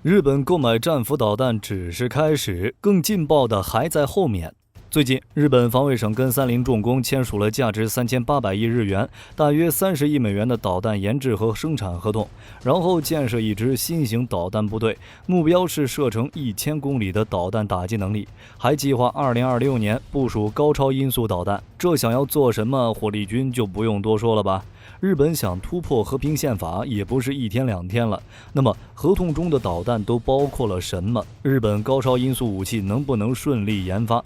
日本购买战斧导弹只是开始，更劲爆的还在后面。最近，日本防卫省跟三菱重工签署了价值3800亿日元、大约30亿美元的导弹研制和生产合同，然后建设一支新型导弹部队，目标是射程1000公里的导弹打击能力，还计划2026年部署高超音速导弹。这想要做什么，火力军就不用多说了吧。日本想突破和平宪法也不是一天两天了。那么合同中的导弹都包括了什么？日本高超音速武器能不能顺利研发？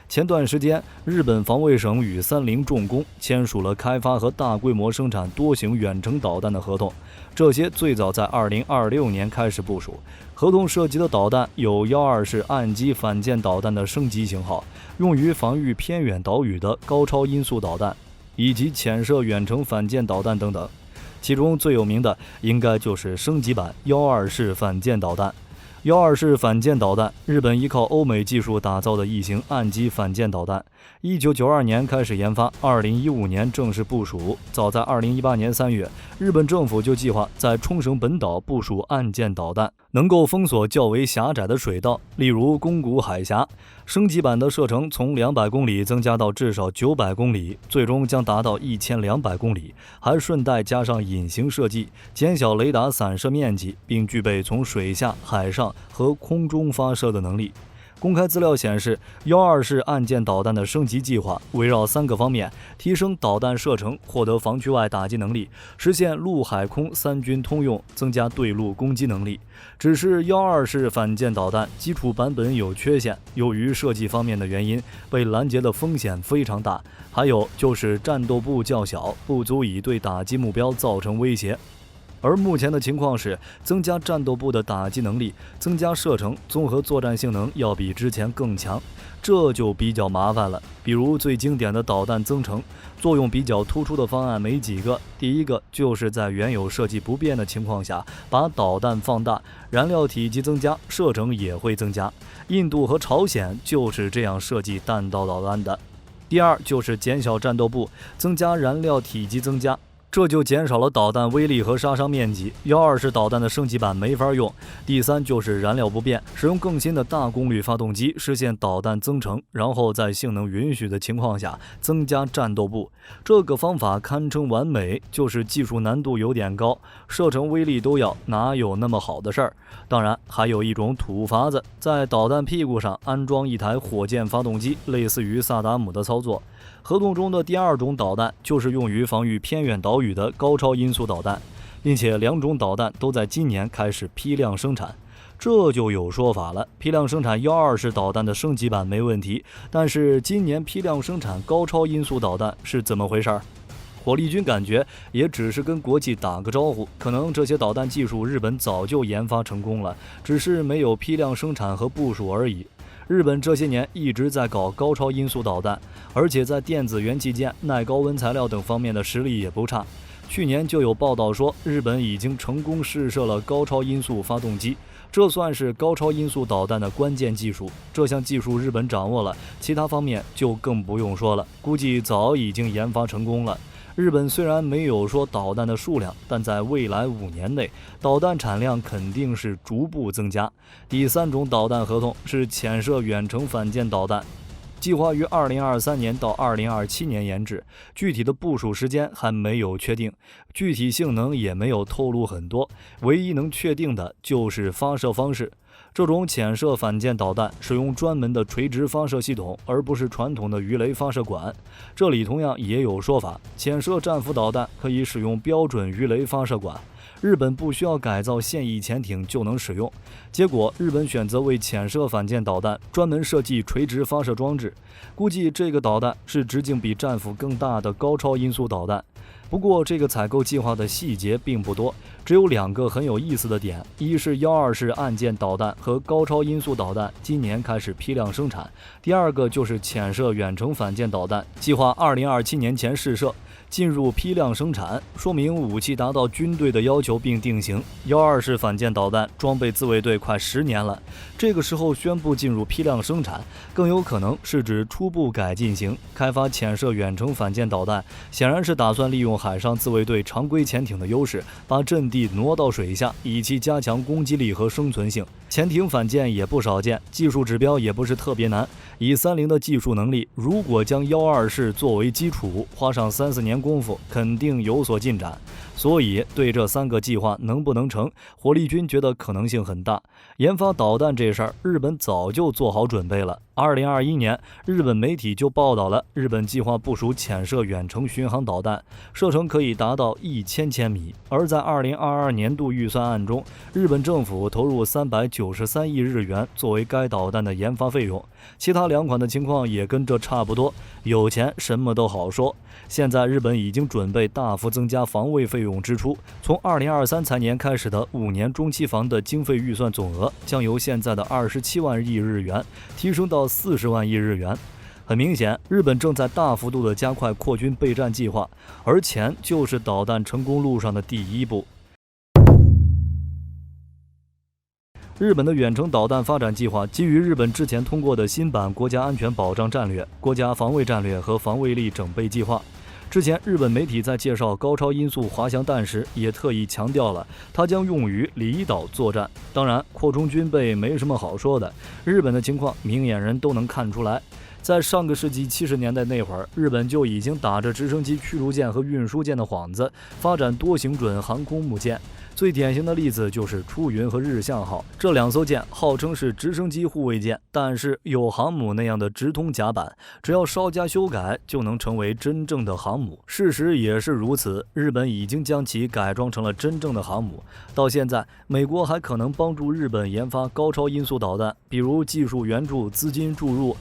前段时间，日本防卫省与三菱重工签署了开发和大规模生产多型远程导弹的合同，这些最早在2026年开始部署。合同涉及的导弹有12式岸基反舰导弹的升级型号，用于防御偏远岛屿的高超音速导弹，以及潜射远程反舰导弹等等。其中最有名的应该就是升级版12式反舰导弹。12式反舰导弹，日本依靠欧美技术打造的一型岸基反舰导弹，1992年开始研发，2015年正式部署。早在2018年3月，日本政府就计划在冲绳本岛部署岸舰导弹，能够封锁较为狭窄的水道，例如宫古海峡。升级版的射程从200公里增加到至少900公里，最终将达到1200公里，还顺带加上隐形射击，减小雷达散射面积，并具备从水下、海上和空中发射的能力。公开资料显示，12式岸舰导弹的升级计划围绕3个方面：提升导弹射程，获得防区外打击能力，实现陆海空三军通用，增加对陆攻击能力。只是12式反舰导弹基础版本有缺陷，由于设计方面的原因，被拦截的风险非常大。还有就是战斗部较小，不足以对打击目标造成威胁。而目前的情况是，增加战斗部的打击能力，增加射程，综合作战性能要比之前更强，这就比较麻烦了。比如最经典的导弹增程，作用比较突出的方案没几个。第一个就是在原有设计不变的情况下，把导弹放大，燃料体积增加，射程也会增加。印度和朝鲜就是这样设计弹道导弹的。第二就是减小战斗部，增加燃料体积增加，这就减少了导弹威力和杀伤面积，12式导弹的升级版没法用。第三就是燃料不变，使用更新的大功率发动机实现导弹增程，然后在性能允许的情况下增加战斗部。这个方法堪称完美，就是技术难度有点高，射程威力都要，哪有那么好的事儿？当然还有一种土法子，在导弹屁股上安装一台火箭发动机，类似于萨达姆的操作。合同中的第二种导弹就是用于防御偏远岛屿的高超音速导弹，并且2种导弹都在今年开始批量生产。这就有说法了，批量生产12式导弹的升级版没问题，但是今年批量生产高超音速导弹是怎么回事？火力军感觉也只是跟国际打个招呼，可能这些导弹技术日本早就研发成功了，只是没有批量生产和部署而已。日本这些年一直在搞高超音速导弹，而且在电子元器件、耐高温材料等方面的实力也不差。去年就有报道说，日本已经成功试射了高超音速发动机，这算是高超音速导弹的关键技术。这项技术日本掌握了，其他方面就更不用说了，估计早已经研发成功了。日本虽然没有说导弹的数量，但在未来5年内，导弹产量肯定是逐步增加。第3种导弹合同是潜射远程反舰导弹，计划于2023年到2027年研制，具体的部署时间还没有确定，具体性能也没有透露很多，唯一能确定的就是发射方式。这种潜射反舰导弹使用专门的垂直发射系统，而不是传统的鱼雷发射管。这里同样也有说法，潜射战斧导弹可以使用标准鱼雷发射管，日本不需要改造现役潜艇就能使用。结果日本选择为潜射反舰导弹专门设计垂直发射装置，估计这个导弹是直径比战斧更大的高超音速导弹。不过这个采购计划的细节并不多，只有2个很有意思的点，一是12式岸舰导弹和高超音速导弹今年开始批量生产，第二个就是潜射远程反舰导弹计划2027年前试射。进入批量生产，说明武器达到军队的要求并定型。1.2式反舰导弹装备自卫队快10年了，这个时候宣布进入批量生产，更有可能是指初步改进型。开发潜射远程反舰导弹，显然是打算利用海上自卫队常规潜艇的优势，把阵地挪到水下，以期加强攻击力和生存性。潜艇反舰也不少见，技术指标也不是特别难。以30的技术能力，如果将1.2式作为基础，花上3-4年功夫，肯定有所进展。所以对这3个计划能不能成，火力军觉得可能性很大。研发导弹这事儿，日本早就做好准备了。2021年，日本媒体就报道了日本计划部署潜射远程巡航导弹，射程可以达到1000千米。而在2022年度预算案中，日本政府投入393亿日元作为该导弹的研发费用。其他2款的情况也跟这差不多，有钱什么都好说。现在日本已经准备大幅增加防卫费用支出，从2023财年开始的5年中期防的经费预算总额将由现在的27万亿日元提升到40万亿日元。很明显，日本正在大幅度地加快扩军备战计划，而钱就是导弹成功路上的第一步。日本的远程导弹发展计划基于日本之前通过的新版国家安全保障战略、国家防卫战略和防卫力整备计划。之前日本媒体在介绍高超音速滑翔弹时，也特意强调了它将用于离岛作战。当然，扩充军备没什么好说的，日本的情况明眼人都能看出来。在上个世纪70年代那会儿，日本就已经打着直升机驱逐舰和运输舰的幌子，发展多型准航空母舰。最典型的例子就是出云和日向号，这2艘舰号称是直升机护卫舰，但是有航母那样的直通甲板，只要稍加修改就能成为真正的航母。事实也是如此，日本已经将其改装成了真正的航母。到现在，美国还可能帮助日本研发高超音速导弹，比如技术援助、资金注入。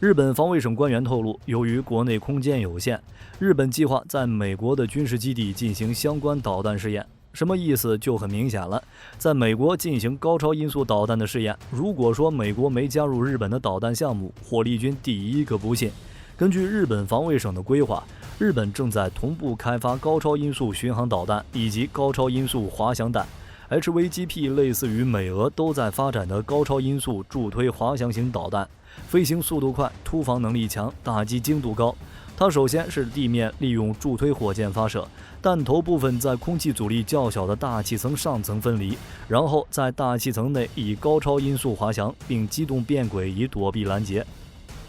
日本防卫省官员透露，由于国内空间有限，日本计划在美国的军事基地进行相关导弹试验。什么意思就很明显了，在美国进行高超音速导弹的试验，如果说美国没加入日本的导弹项目，火力军第一个不信。根据日本防卫省的规划，日本正在同步开发高超音速巡航导弹以及高超音速滑翔弹。HVGP 类似于美俄都在发展的高超音速助推滑翔型导弹，飞行速度快，突防能力强，打击精度高。它首先是地面利用助推火箭发射，弹头部分在空气阻力较小的大气层上层分离，然后在大气层内以高超音速滑翔，并机动变轨以躲避拦截。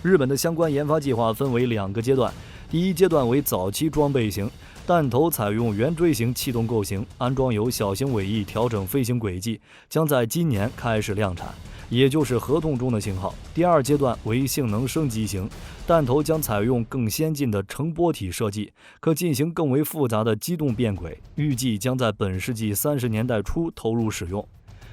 日本的相关研发计划分为2个阶段，第一阶段为早期装备型，弹头采用圆锥形气动构型，安装有小型尾翼调整飞行轨迹，将在今年开始量产，也就是合同中的型号。第二阶段为性能升级型，弹头将采用更先进的成波体设计，可进行更为复杂的机动变轨，预计将在本世纪30年代初投入使用。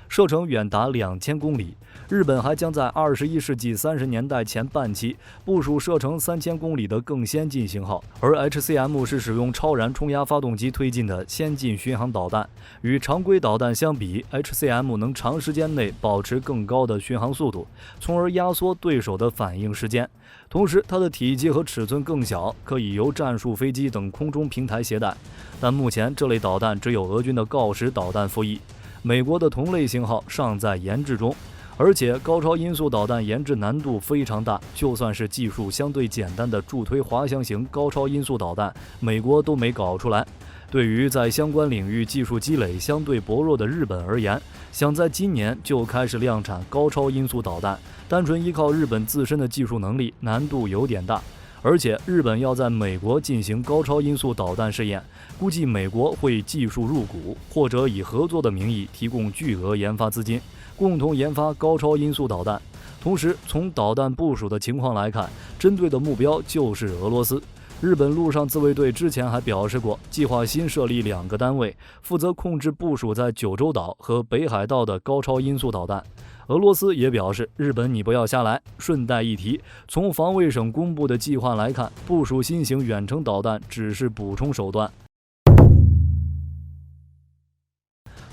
射程远达2000公里，日本还将在21世纪30年代前半期部署射程3000公里的更先进型号，而 HCM 是使用超燃冲压发动机推进的先进巡航导弹。与常规导弹相比， HCM 能长时间内保持更高的巡航速度，从而压缩对手的反应时间。同时，它的体积和尺寸更小，可以由战术飞机等空中平台携带。但目前这类导弹只有俄军的锆石导弹服役，美国的同类型号尚在研制中，而且高超音速导弹研制难度非常大，就算是技术相对简单的助推滑翔型高超音速导弹，美国都没搞出来。对于在相关领域技术积累相对薄弱的日本而言，想在今年就开始量产高超音速导弹，单纯依靠日本自身的技术能力，难度有点大。而且日本要在美国进行高超音速导弹试验，估计美国会技术入股，或者以合作的名义提供巨额研发资金，共同研发高超音速导弹。同时，从导弹部署的情况来看，针对的目标就是俄罗斯。日本陆上自卫队之前还表示过，计划新设立2个单位，负责控制部署在九州岛和北海道的高超音速导弹。俄罗斯也表示，日本你不要瞎来。顺带一提，从防卫省公布的计划来看，部署新型远程导弹只是补充手段。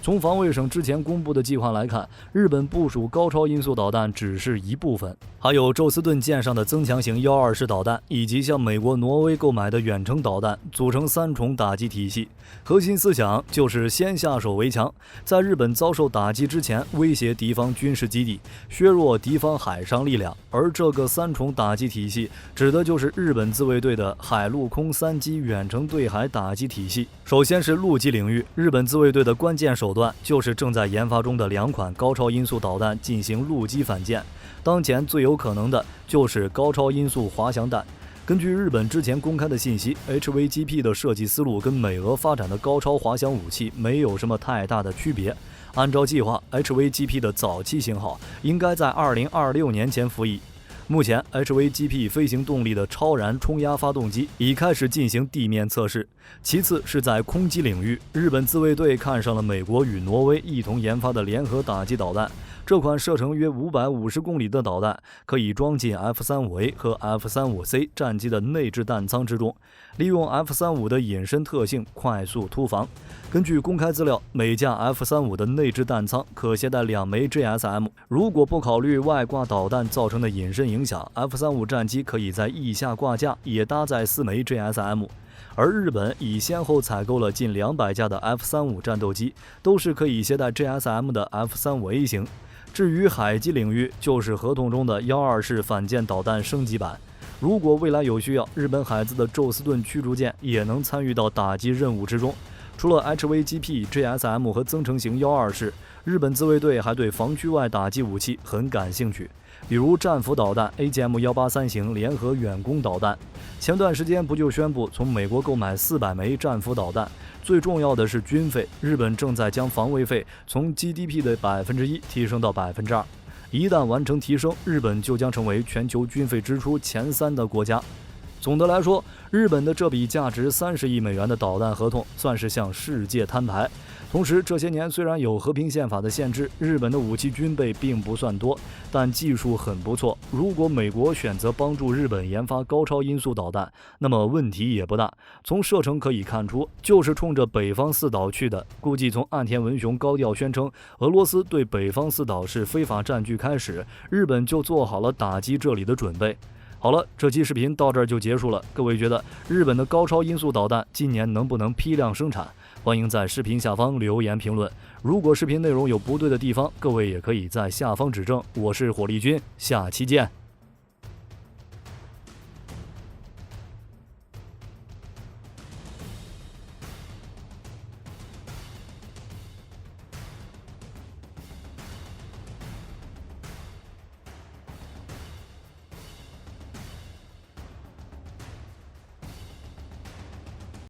从防卫省之前公布的计划来看，日本部署高超音速导弹只是一部分，还有宙斯盾舰上的增强型124式导弹，以及向美国、挪威购买的远程导弹，组成3重打击体系。核心思想就是先下手为强，在日本遭受打击之前，威胁敌方军事基地，削弱敌方海上力量。而这个3重打击体系，指的就是日本自卫队的海陆空3机远程对海打击体系。首先是陆基领域，日本自卫队的关键手段就是正在研发中的2款高超音速导弹进行陆基反舰。当前最有可能的就是高超音速滑翔弹。根据日本之前公开的信息 ，HVGP 的设计思路跟美俄发展的高超滑翔武器没有什么太大的区别。按照计划 ，HVGP 的早期型号应该在2026年前服役。目前 HVGP 飞行动力的超燃冲压发动机已开始进行地面测试。其次是在空机领域，日本自卫队看上了美国与挪威一同研发的联合打击导弹。这款射程约550公里的导弹可以装进 F-35A 和 F-35C 战机的内置弹舱之中，利用 F-35的隐身特性快速突防。根据公开资料，每架 F-35的内置弹舱可携带2枚 GSM， 如果不考虑外挂导弹造成的隐身影响， F-35战机可以在翼下挂架也搭载4枚 GSM。而日本已先后采购了近200架的 F-35战斗机，都是可以携带 GSM 的 F-35A 型。至于海基领域，就是合同中的124式反舰导弹升级版。如果未来有需要，日本海自的宙斯盾驱逐舰也能参与到打击任务之中。除了 HVGP、GSM 和增程型124式，日本自卫队还对防区外打击武器很感兴趣，比如战斧导弹 AGM-183 型联合远攻导弹。前段时间不就宣布从美国购买400枚战斧导弹？最重要的是军费，日本正在将防卫费从 GDP 的1%提升到2%。一旦完成提升，日本就将成为全球军费支出前3的国家。总的来说，日本的这笔价值30亿美元的导弹合同算是向世界摊牌。同时，这些年虽然有和平宪法的限制，日本的武器军备并不算多，但技术很不错。如果美国选择帮助日本研发高超音速导弹，那么问题也不大。从射程可以看出，就是冲着北方四岛去的。估计从岸田文雄高调宣称俄罗斯对北方四岛是非法占据开始，日本就做好了打击这里的准备。好了，这期视频到这儿就结束了。各位觉得日本的高超音速导弹今年能不能批量生产？欢迎在视频下方留言评论。如果视频内容有不对的地方，各位也可以在下方指正。我是火力军，下期见。